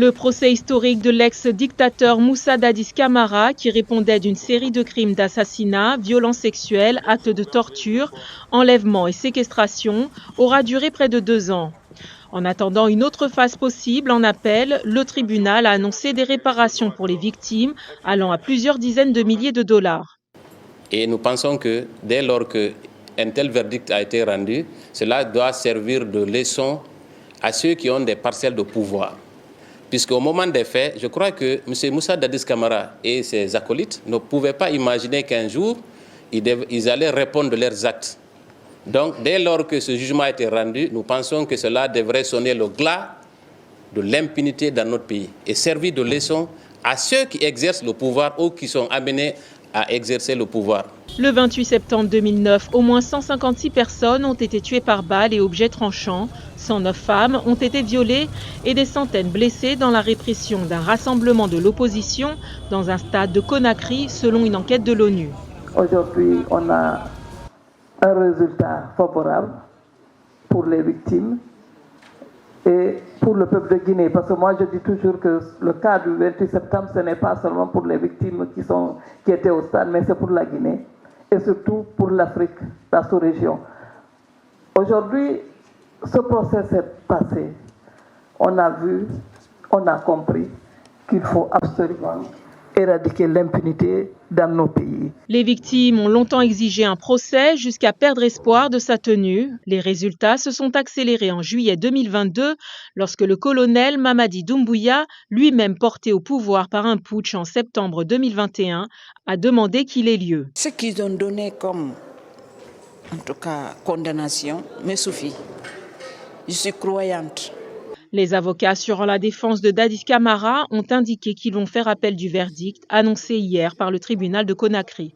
Le procès historique de l'ex-dictateur Moussa Dadis Camara, qui répondait d'une série de crimes d'assassinat, violences sexuelles, actes de torture, enlèvement et séquestration, aura duré près de 2 ans. En attendant une autre phase possible en appel, le tribunal a annoncé des réparations pour les victimes allant à plusieurs dizaines de milliers de dollars. Et nous pensons que dès lors qu'un tel verdict a été rendu, cela doit servir de leçon à ceux qui ont des parcelles de pouvoir. Puisqu'au moment des faits, je crois que M. Moussa Dadis Camara et ses acolytes ne pouvaient pas imaginer qu'un jour, ils allaient répondre de leurs actes. Donc, dès lors que ce jugement a été rendu, nous pensons que cela devrait sonner le glas de l'impunité dans notre pays et servir de leçon à ceux qui exercent le pouvoir ou qui sont amenés à exercer le pouvoir. Le 28 septembre 2009, au moins 156 personnes ont été tuées par balles et objets tranchants, 109 femmes ont été violées et des centaines blessées dans la répression d'un rassemblement de l'opposition dans un stade de Conakry, selon une enquête de l'ONU. Aujourd'hui, on a un résultat favorable pour les victimes et pour le peuple de Guinée. Parce que moi, je dis toujours que le cas du 28 septembre, ce n'est pas seulement pour les victimes qui étaient au stade, mais c'est pour la Guinée et surtout pour l'Afrique, la sous-région. Aujourd'hui, ce procès s'est passé. On a vu, on a compris qu'il faut absolument éradiquer l'impunité dans nos pays. Les victimes ont longtemps exigé un procès jusqu'à perdre espoir de sa tenue. Les résultats se sont accélérés en juillet 2022 lorsque le colonel Mamadi Doumbouya, lui-même porté au pouvoir par un putsch en septembre 2021, a demandé qu'il ait lieu. Ce qu'ils ont donné comme, en tout cas, condamnation me suffit. Je suis croyante. Les avocats assurant la défense de Dadis Camara ont indiqué qu'ils vont faire appel du verdict annoncé hier par le tribunal de Conakry.